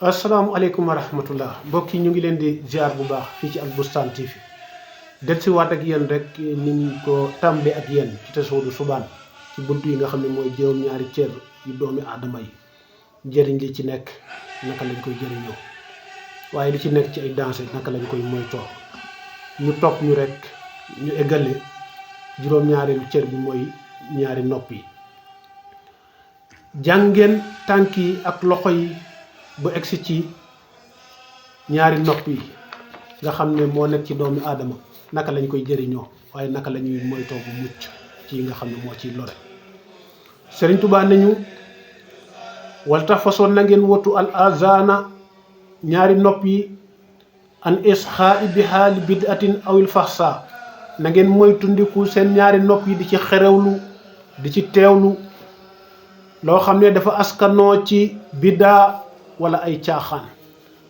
asalaamaaleykum wa rahmatullah mbokk yi ñu ngi leen di ziar bu baax fii ci Al Bustan TV del si waat ak yéen rek niñ ko tàmbee ak yéen ci Tazawudu Subaan ci buntu yi nga xam ne mooy juróom-ñaari cër yu doomi aadama yi njëriñ li ci nekk naka lañ koy jëriñoo waaye li ci nekk ci ay danger naka lañ koy moytoo ñu topp ñu rek ñu eggale juróom-ñaareelu cër bi mooy ñaari nopp yi jàngeen tànk yi ak loxo yi bu egsi ci ñaari nopp yi nga xam ne moo nekk ci doomi aadama naka lañ koy jëriñoo waaye naka la ñuy moytoo bu mucc ci yi nga xam ne moo ciy lore Sëriñ Tuubaa nañu wal tax façon na ngeen wotu al azana ñaari nopp yi an isxaa bi haali bidatin awil faxsa na ngeen moytundiku seen ñaari nopp yi di ci xerewlu di ci teewlu loo xam ne dafa askanoo ci biddaa wala ay caaxaan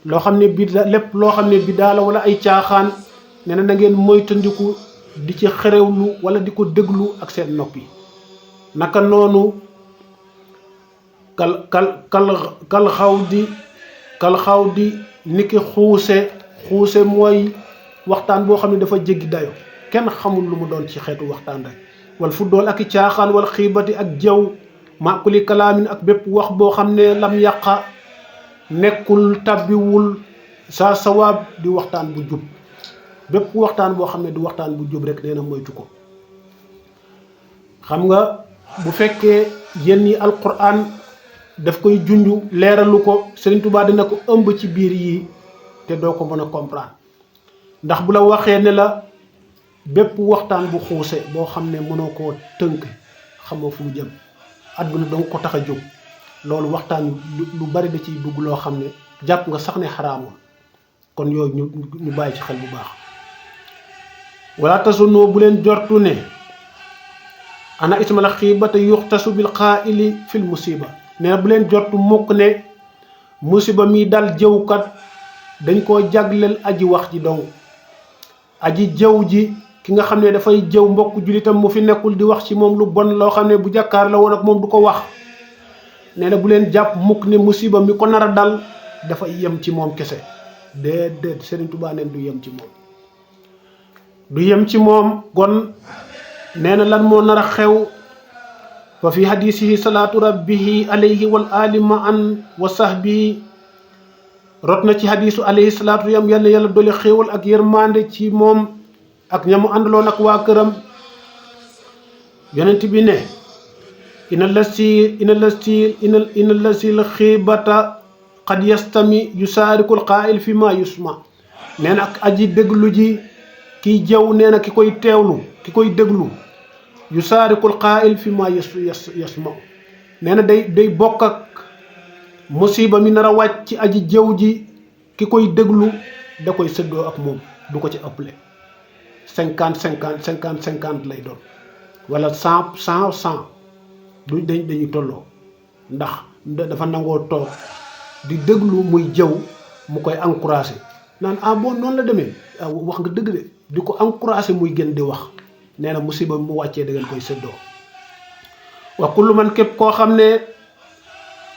loo xam ne biddaa lépp loo xam ne biddaa la wala ay caaxaan nee na ngeen moytandiku di ci xerewlu wala di ko déglu ak seen nopp yi naka noonu kal xaw di niki xuuse mooy waxtaan boo xam ne dafa jéggi dayo kenn xamul lu mu doon ci xeetu waxtaan rek wal fu dool ak i caaxaan wala xiibati ak jaw maakuli kalaamin ak bépp wax boo xam ne lam yàqa nekkul tabbiwul saa sawaab di waxtaan bu jub bépp waxtaan boo xam ne du waxtaan bu jub rek nee na moytu ko xam nga bu fekkee yenn yi alquran daf koy junju leeralu ko Sëriñ Tuubaa dina ko ëmb ci biir yi te doo ko mën a comprendre ndax bu la waxee ne la bépp waxtaan bu xuuse boo xam ne mënoo koo tënk xamoo fu mu jëm àdduna danga ko tax a jóg loolu waxtaan lu bari da ciy dugg loo xam ne jàpp nga sax ne xaraamoon kon yooyu ñu bàyyi ci xel bu baax wala tasunoo bu leen jortu ne ana ismal xiibata yuxtasu bil xaaili fil musiba nee na bu leen jortu mukk ne musiba mi dal jëwkat dañ koo jagleel aji wax ji dong aji jëw ji ki nga xam ne dafay jëw mbokk jullitam mu fi nekkul di wax ci moom lu bon loo xam ne bu jàkkaar la woon ak moom du ko wax nee na bu leen jàpp mukk ne musiba mi ko nar a dal dafa yem ci moom kese déedéet Sëriñ Tuubaa neen du yem ci moom du yem ci moom kon nee na lan moo nar a xew fa fi hadisihi salaatu rabbihi alayhi wal alima an wa sahbihi rot na ci hadisu alayhi salaatu yam yal na yàlla doli xéewal ak yërmande ci moom ak ñamu àndaloon ak waa këram yonent bi ne ina lasi la xiibata qad yastami yusaarikul qaa'il fi ma yusma nee na ak aji déglu ji kiy jëw nee na ki koy teewlu ki koy déglu yusaarikul qaa'il fi ma yasma nee na day bokk ak musiba mi nar a wàcc ci aji jëw ji ki koy déglu da koy sëddoo ak moom du ko ci ëpple 50 lay doon wala 100 du dañuy tolloo ndax dafa nangoo toog di déglu muy jëw mu koy encouragé naan bon noonu la demee wax nga dëgg de di ko encouragé muy gën di wax nee na musiba mu wàccee da ngeen koy séddoo wa kullu man képp koo xam ne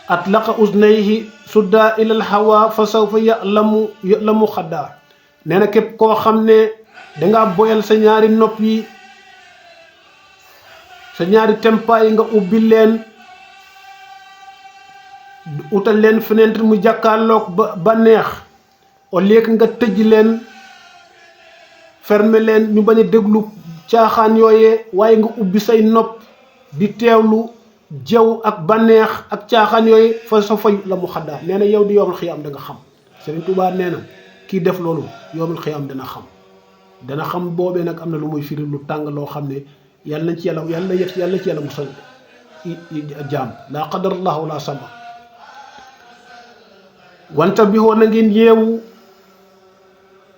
atlaqa usnayhi sudda ilal hawa fa sawfa ya'lamu xaddaa nee na képp koo xam ne dangaa boyal sa ñaari nopp yi sa ñaari tempa yi nga ubbi leen utal leen fenêtre mu jàkkaarloog ba neex au lieu que nga tëj leen fermer leen ñu bañ a déglu caaxaan yooyee waaye nga ubbi say nopp di teewlu jëw ak baneex ak caaxaan yooyu fa sa fay la mu xaddaa nee na yow di yoomal xiyaam da nga xam Sëriñ Tuubaa nee na kii def loolu yoomal xiyaam dana xam boobee nag am na lu muy firi lu tàng loo xam ne yàlla ci yàlla musal jaam laa qadarallahu wala sama wanta bi woon na ngeen yeewu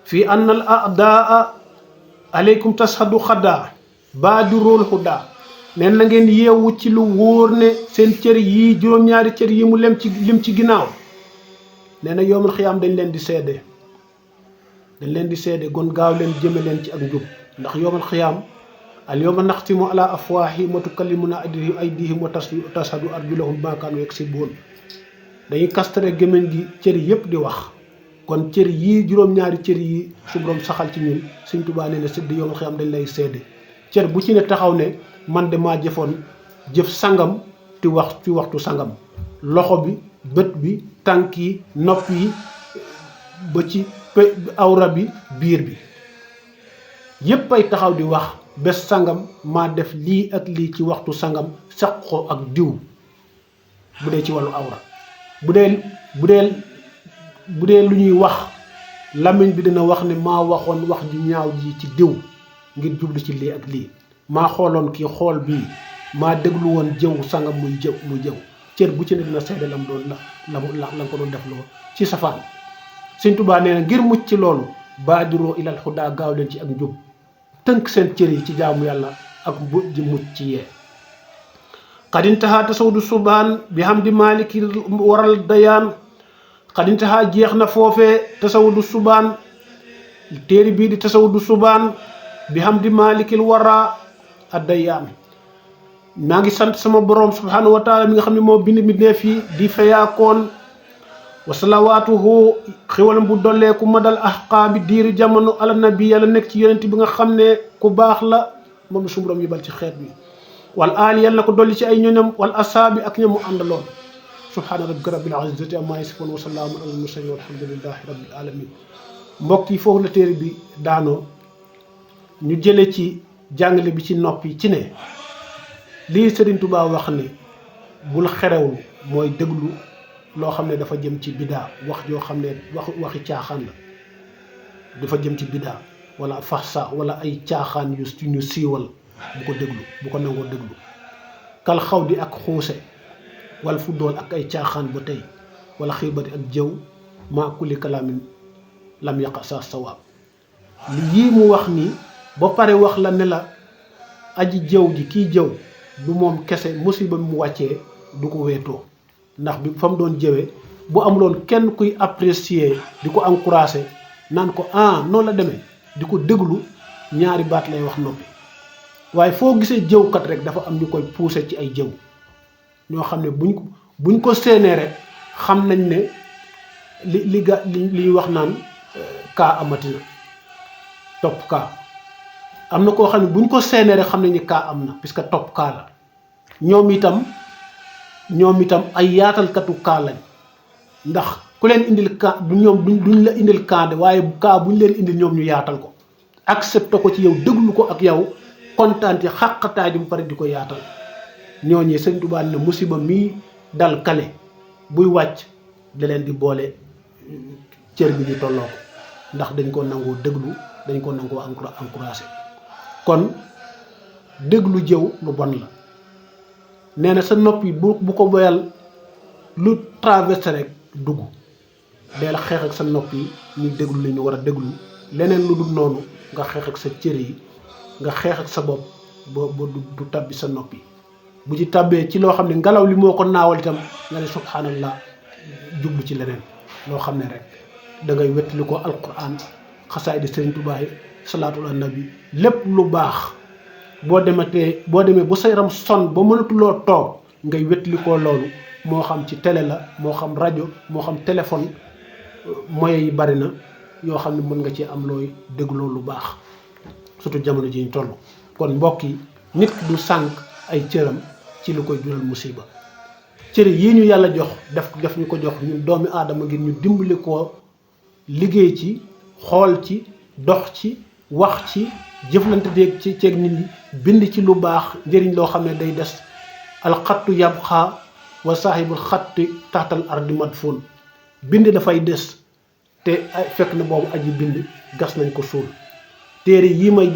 fii anna al a'daa aleykum tashadu xaddaa baadirool xuddaa neen na ngeen yeewu ci lu wóor ne seen cër yii juróom-ñaari cër yi mu lim ci ginnaaw nee na yoomal xiyaam dañ leen di seede gon gaaw leen jëme leen ci ak njub ndax yoomal xiyaam al yawma naxtimu ala afwaahihim wa tukallimuna aydihim wa tashhadu arjuluhum bimaa kaanu yaksibuun dañuy castré gémmiñ gi cër yépp di wax. kon cër yii juróom-ñaari cër yi su borom saxal ci ñun Sëñ Tuubaa nee na sëdd yoom xam dañ lay seede cër bu ci ne taxaw ne man de maa jëfoon jëf sangam ti wax ci waxtu sangam loxo bi bët bi tànk yi nopp yi ba ci awra bi biir bi yépp ay taxaw di wax bés sangam maa def lii ak lii ci waxtu sangam sax ko ak diw bu dee ci wàllu awra bu dee lu ñuy wax làmmiñ bi dina wax ne maa waxoon wax ju ñaaw ji ci diw ngir jublu ci lii ak lii maa xooloon kii xool bii maa déglu woon jëw sangam muy jëw cër bu ci ne dina seede lam doon la nga ko doon def loo ci safaan. Sëñ Tuubaa nee na ngir mucc ci loolu baadiroo ilal xudaa gaaw leen ci ak njub tënk seen cër yi ci jaamu yàlla ak ji mucc ci yee xadintahaa tasawudu subaan bi xam di maaliki waral dayaan xadintahaa jeex na foofee tasawudu subaan téere bii di tasawudu subaan bi xam di maalikil wara a dayaan maa ngi sant sama borom subhanahu wa taala mi nga xam ne moo bind mbindeef yi di fayaakoon wa salawaatuhu xiwalam bu dolleeku madal ahqaabi diiri jamono ala nabi yàlla nekk ci yonent bi nga xam ne ku baax la moom la suñu borom yibal ci xeet bi wal aali yàlla na ko dolli ci ay ñoñam wal asaabi ak ñamu àndaloon subhaana rabbika rabbil izzati amma yasifuun wa salaamun alal mursaliin walhamdulillahi rabbil alamin mbokk yi foofu la téere bi daanoo ñu jële ci jàngale bi ci noppi ci ne lii Sëriñ Tuubaa wax ne bul xerewlu mooy déglu loo xam ne dafa jëm ci bidaa wax joo xam ne waxi caaxaan la dafa jëm ci bidaa wala faxsa wala ay caaxaan yu ñu siiwal bu ko déglu bu ko nangoo déglu kal xaw di ak xuuse wala fu dool ak ay caaxaan ba tey wala xiibati ak jëw maa kulli kalaamin lam yaqa sa sawaab li yii mu wax nii ba pare wax la ne la aji jëw ji kii jëw du moom kese musiba mu wàccee du ko weetoo ndax bi fa mu doon jëwee bu amuloon kenn kuy apprécier di ko encourager naan ko noonu la demee di ko déglu ñaari baat lay wax noppi waaye foo gisee jëwkat rek dafa am ñu koy pousser ci ay jëw ñoo xam ne buñ ko séenee rek xam nañ ne li wax naan kaa amatina topp kaa am na koo xam ne buñ ko séenee rek xam nañ ne kaa am na puisque topp kaa la ñoom itam ay yaatalkatu kaa lañ ndax ku leen indil kaa duñ la indil kaa de waaye kaa buñ leen indil ñoom ñu yaatal ko accepté ko ci yow déglu ko ak yow kontaan ci xàqataay di mu pare di ko yaatal ñooñee Sëñ Tuubaa ne musiba mii dal kale buy wàcc da leen di boole cër bi di tolloo ko ndax dañ ko nangoo déglu dañ ko nangoo encouragé kon déglu jëw lu bon la nee na sa nopp yi bu ko boyal lu traversé rek dugg dee la xeex ak sa nopp yi ñu déglu li ñu war a déglu leneen lu dul noonu nga xeex ak sa cër yi nga xeex ak sa bopp ba du tabbi sa nopp yi bu ci tabbee ci loo xam ne ngelaw li moo ko naawal itam nga ne subhanallah jublu ci leneen loo xam ne rek da ngay wettali ko alquran xasaay di Sëriñ Tuubaa salaatu ala nabi lépp lu baax boo demee ba sa yaram son ba mënatuloo toog ngay wettali ko loolu moo xam ci télé la moo xam rajo moo xam téléphone moyens yi bari na yoo xam ne mën nga ci am looy dégloo lu baax surtout jamono ji ñu toll. kon mbokk yi nit ki du sànq ay cëram ci lu koy jural musiba cër yii ñu yàlla jox def ñu ko jox ñun doomi aadama ngir ñu dimbali ko liggéey ci xool ci dox ci wax ci jëflante déeg ci ceeg nit ñi bind ci lu baax njëriñ loo xam ne day des alxattu yabxa wa saahibul xatti taxtal ardi madfun bind dafay des te fekk na boobu aji bind gas nañ ko suul téere yi ñuy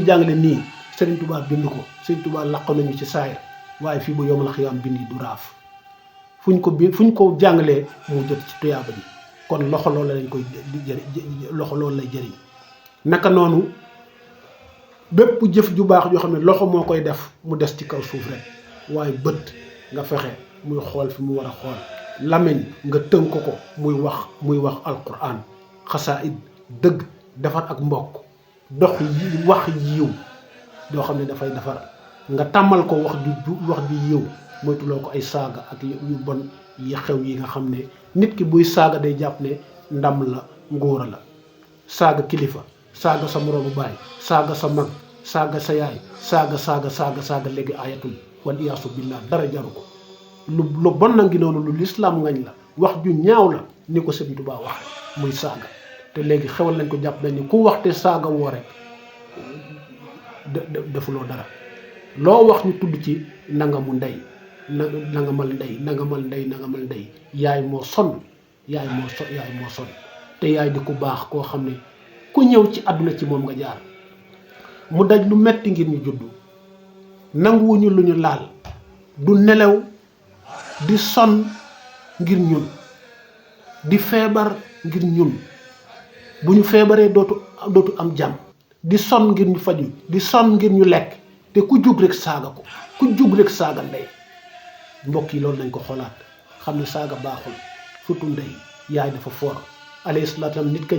jàngale nii Sëriñ Tuubaa bind ko Sëriñ Tuubaa laq nañu ci saayir waaye fii ba yawmal xiyaam bind yi du raaf fuñ ko jàngalee mu jot ci tuyaaba ji kon loxo loolu lañ koy loxo loolu lay jëriñ naka noonu bépp jëf ju baax joo xam ne loxo moo koy def mu des ci kaw suuf rek waaye bët nga fexe muy xool fi mu war a xool làmmiñ nga tënk ko muy wax alquran xasaayid dëgg defar ak mbokk dox wax yiw doo xam ne dafay defar nga tàmmal ko wax ju yiw moytuloo ko ay saaga ak yu bon yi xew yi nga xam ne nit ki buy saaga day jàpp ne ndam la ngóora la. saaga kilifa saaga sa moroomu baay saaga sa mag saaga sa yaay saaga léegi ayatul wal iyaasu billah dara jaru ko. lu bon na ngi noonu lu lislaam ngañ la wax ju ñaaw la ni ko Sëriñ Tuubaa wax muy saaga te léegi xewal nañ ko jàpp nañ ni ku waxte saaga woo rek defuloo dara loo wax ñu tudd ci nangamu ndey nangamal ndey yaay moo sonn te yaay di ku baax koo xam ne ku ñëw ci àdduna ci moom nga jaar mu daj lu metti ngir ñu juddu nanguwuñu lu ñu laal du nelaw di sonn ngir ñun di feebar ngir ñun bu ñu feebaree dootu am jàmm di sonn ngir ñu faju di sonn ngir ñu lekk te ku jug rek saaga ko ku jug rek saaga ndey. mbokk yi loolu nañ ko xoolaat xam ne saaga baaxul surtout ndey yaay dafa foor alayhi salaatu nit ka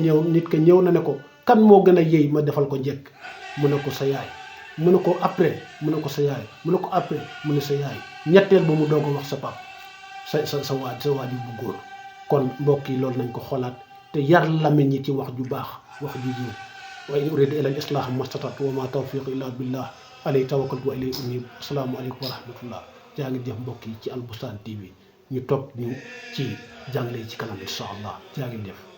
ñëw na ne ko kan moo gën a yëy ma defal ko njëkk mu ne ko sa yaay mu ne ko après mu ne ko sa yaay mu ne ko après mu ne sa yaay ñetteel ba mu doog a wax sa pap sa waajur bu góor. kon mbokk yi loolu nañ ko xoolaat te yar lamiñ ñi ci wax ju baax wax ju jiw wa in uridu ila al islah mastata'tu wa ma tawfiqi illa billah alayhi tawakkaltu wa ilayhi unib. assalaamu aleykum wa rahmatullah. jaa ngi jëf mbokk yi ci Al Bustaan TV ñu topp ñu ci jàngale yi ci kanam incha allah jaa ngi jëf.